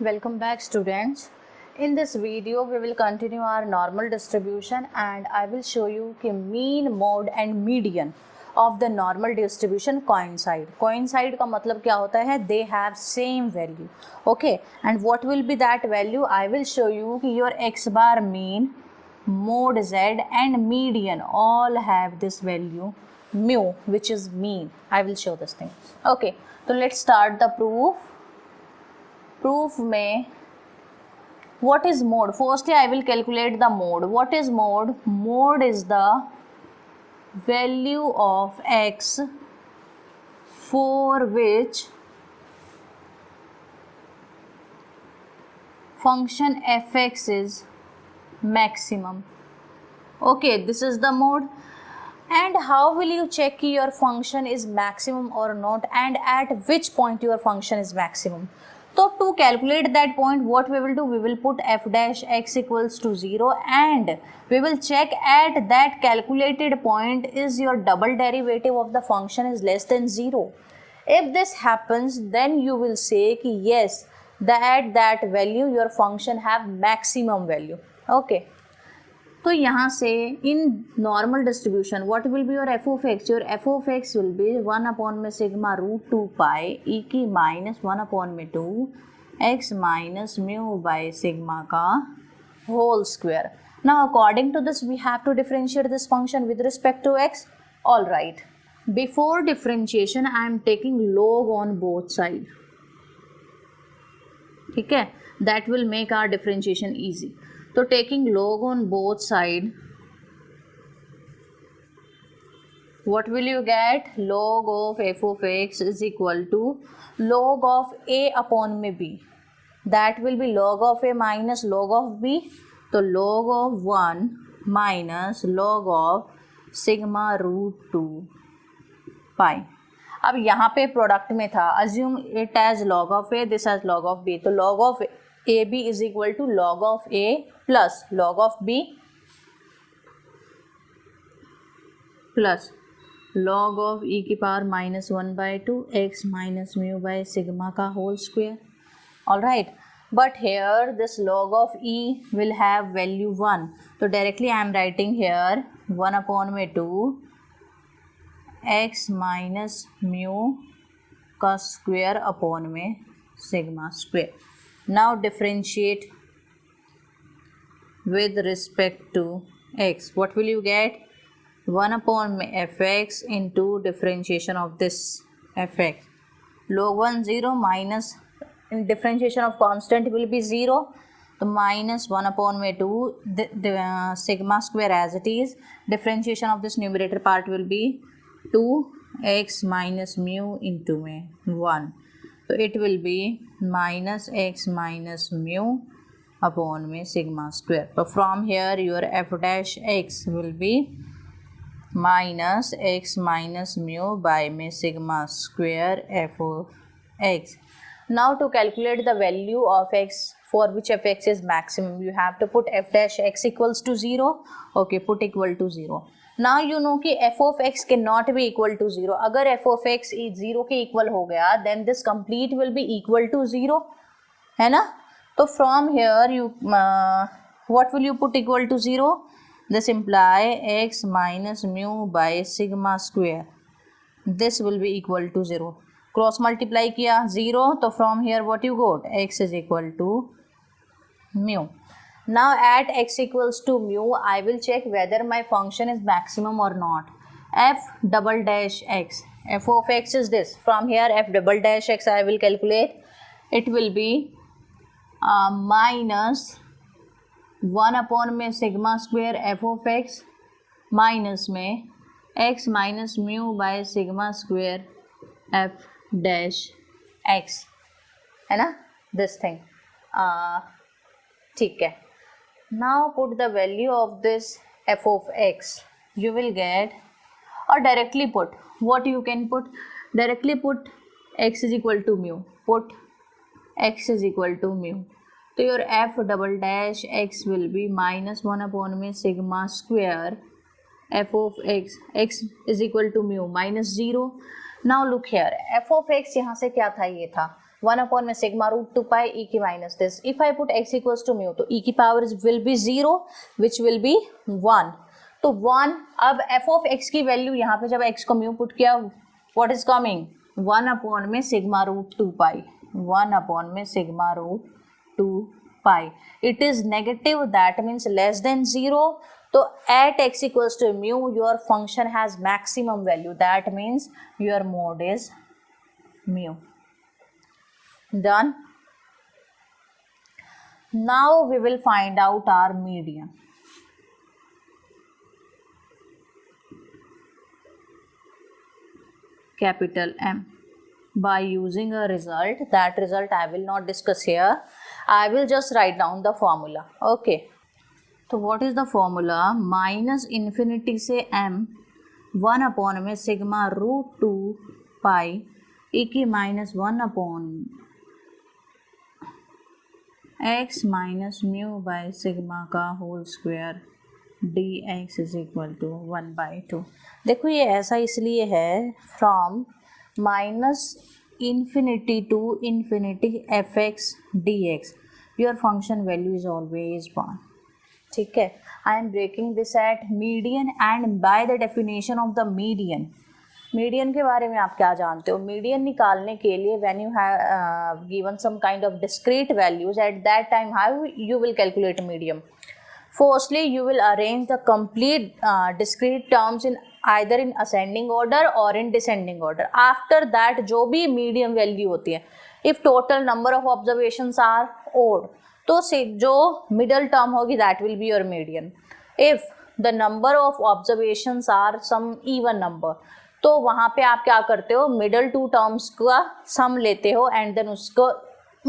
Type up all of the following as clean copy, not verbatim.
Welcome back, students. In this video we will continue our normal distribution and I will show you कि mean, mode and median of the normal distribution coincide. Coincide का मतलब क्या होता है? They have same value. Okay, and what will be that value? I will show you कि your x bar mean, mode z and median all have this value mu, which is mean. I will show this thing. Okay, so let's start the proof. Proof में what is mode? Firstly I will calculate the mode. What is mode? Mode is the value of x for which function fx is maximum. Okay, this is the mode. And how will you check your function is maximum or not, and at which point your function is maximum? So to calculate that point, what we will do, we will put f dash x equals to 0 and we will check at that calculated point is your double derivative of the function is less than 0. If this happens, then you will say कि yes, at that value your function have maximum value. Okay. तो यहाँ से in normal distribution what will be your f of x? Your f of x will be 1 upon में sigma root 2 pi e की minus 1 upon में 2 x minus mu by sigma का whole square. Now according to this we have to differentiate this function with respect to x. All right, before differentiation I am taking log on both side. ठीक है, that will make our differentiation easy. So taking log on both side, what will you get? Log of f of x is equal to log of a upon में b. That will be log of a minus log of b. तो log of 1 minus log of sigma root 2 pi. अब यहाँ पे product में था, assume it as log of a, this as log of b. तो log of ab is equal to log of a plus log of b plus log of e की power minus 1 by 2 x minus mu by sigma का whole square. All right, but here this log of e will have value 1. तो directly I am writing here 1 upon में 2 x minus mu का square upon में sigma square. Now differentiate with respect to x. What will you get? 1 upon fx into differentiation of this fx. Log 1 0 minus differentiation of constant will be 0. So minus 1 upon 2 the sigma square as it is. Differentiation of this numerator part will be 2x minus mu into 1. So it will be minus x minus mu upon में sigma square. So from here your f dash x will be minus x minus mu by में sigma square f of x. Now to calculate the value of x for which fx is maximum, you have to put f dash x equals to 0. Okay, put equal to 0. Now you know कि f of x cannot be equal to 0. अगर f of x 0 के equal हो गया then this complete will be equal to 0, है ना? तो from here you what will you put equal to 0? This imply x minus mu by sigma square. This will be equal to 0. Cross multiply किया 0, तो from here what you got? X is equal to mu. Now at x equals to mu, I will check whether my function is maximum or not. F double dash x. F of x is this. From here f double dash x I will calculate. It will be minus 1 upon में sigma square f of x minus में x minus mu by sigma square f dash x, है ना? This thing. ठीक है. Now put the value of this f of x. You will get, or directly put, what you can put? Directly put x is equal to mu. Put x is equal to mu. So your f double dash x will be minus 1 upon में sigma square f of x. x is equal to mu minus 0. Now look here, f of x यहाँ से क्या था? ये था 1 upon में sigma root 2 pi e की minus this. If I put x equals to mu, तो e की power will be 0, which will be 1. तो 1, अब f of x की वैल्यू यहाँ पे जब x को mu पुट किया, what is coming? 1 upon में sigma root 2 pi. 1 upon में sigma root 2 pi. It is negative, that means less than 0. So at x equals to mu, your function has maximum value. That means your mode is mu. Done. Now we will find out our median. Capital M. By using a result, that result I will not discuss here. I will just write down the formula. Okay. So what is the formula? Minus infinity से m 1 upon में sigma root 2 pi e की minus 1 upon x minus mu by sigma का whole square dx is equal to 1 by 2. देखो ये ऐसा इसलिए है, from minus infinity to infinity fx dx your function value is always 1. ठीक है, I am breaking this at median and by the definition of the median. Median के बारे में आप क्या जानते हो? मीडियन निकालने के लिए when you have given some kind of discrete values, at that time how you will calculate median? Firstly, you will arrange the complete discrete terms in either in ascending order or in descending order. After that जो भी median value होती है, if total number of observations are odd, तो से जो middle term होगी that will be your median. If the number of observations are some even number, तो वहाँ पे आप क्या करते हो? मिडल टू टर्म्स का सम लेते हो एंड देन उसको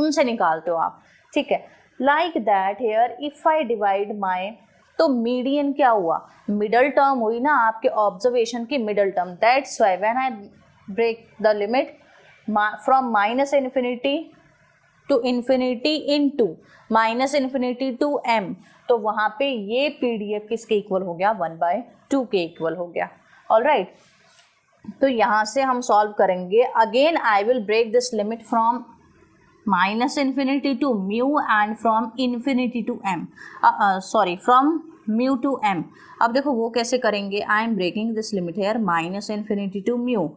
उनसे निकालते हो आप. ठीक है, like that here if I divide my, तो मीडियन क्या हुआ? मिडल टर्म हुई ना आपके ऑब्जर्वेशन की middle term. That's why when I break the limit from minus infinity to infinity into minus infinity to m, तो वहाँ पे ये PDF किसके इक्वल हो गया? 1/2 के इक्वल हो गया. ऑलराइट, तो यहाँ से हम सॉल्व करेंगे. Again I will break this limit from minus infinity to mu and from infinity to m, sorry from mu to m. अब देखो वो कैसे करेंगे. I am breaking this limit here minus infinity to mu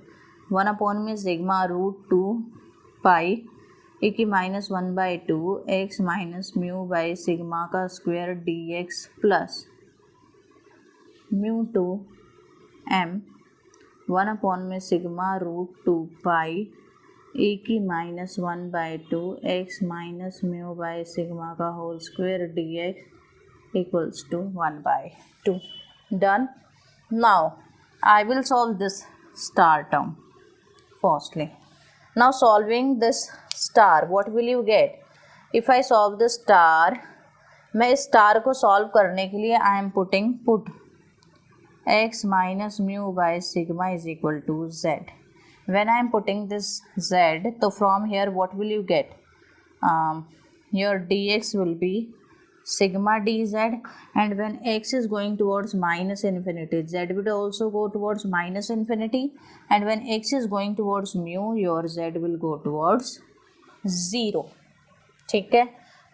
1 upon में sigma root 2 pi e की minus 1/2 x minus mu by sigma का square dx plus mu to m 1 upon में sigma root 2 pi e की minus 1/2 x minus mu by sigma का whole square dx equals to 1/2. Done. Now I will solve this star term firstly. Now solving this star, what will you get? If I solve the star, मैं इस star को solve करने के लिए I am put x minus mu by sigma is equal to z. When I am putting this z, तो from here what will you get? Your dx will be sigma dz, and when x is going towards minus infinity, z will also go towards minus infinity, and when x is going towards mu, your z will go towards 0. ठीक है,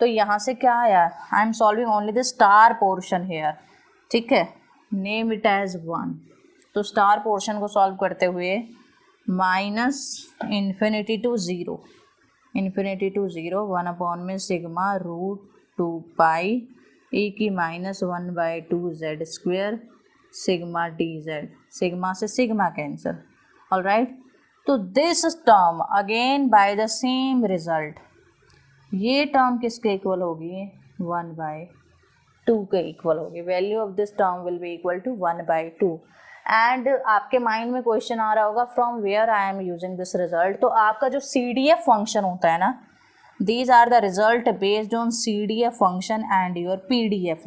तो यहाँ से क्या आया? I am solving only the star portion here. ठीक है, name it as 1. तो स्टार पोर्शन को सॉल्व करते हुए माइनस इन्फिनिटी टू 0 1 अपॉन में सिग्मा रूट 2 पाई e की minus 1/2 z square sigma dz. Sigma से सिग्मा कैंसिल. ऑलराइट, तो this term again by the same result, ये टर्म किसके इक्वल होगी? 1/2 के इक्वल होगी. Value of this term will be equal to 1/2. And आपके mind में क्वेश्चन आ रहा होगा from where I am using this result. तो आपका जो CDF फंक्शन होता है ना, these are the result based on CDF function and your PDF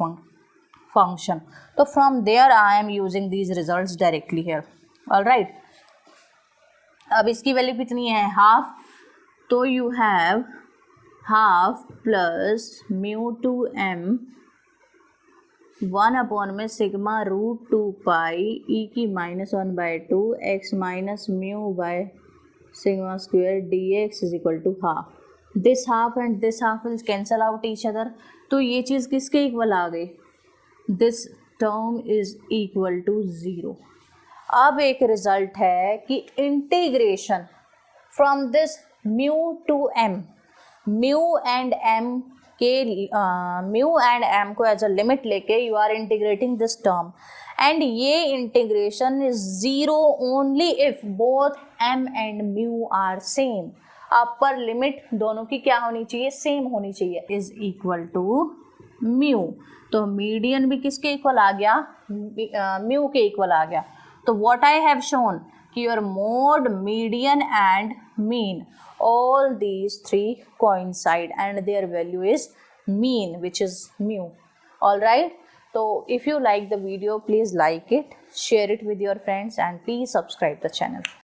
function. So from there I am using these results directly here. All right. अब इसकी value कितनी है? हाफ. तो you have half plus mu to m 1 upon में sigma root 2 pi e की minus 1/2 x minus mu bye sigma square dx is equal to half. This half and this half will cancel out each other. तो ये चीज़ किसके equal आ गई? This term is equal to 0. अब एक result है कि integration from this mu to M, mu and M को as a limit लेके you are integrating this term, and ये integration is zero only if both M and mu are same. Upper limit दोनों की क्या होनी चाहिए? Same होनी चाहिए. Is equal to mu. तो मीडियन भी किसके इक्वल आ गया? म्यू के इक्वल आ गया. तो व्हाट आई हैव शोन कि your mode, median and mean, all these three coincide and their value is mean, which is mu. All right, so if you like the video, please like it, share it with your friends, and please subscribe the channel.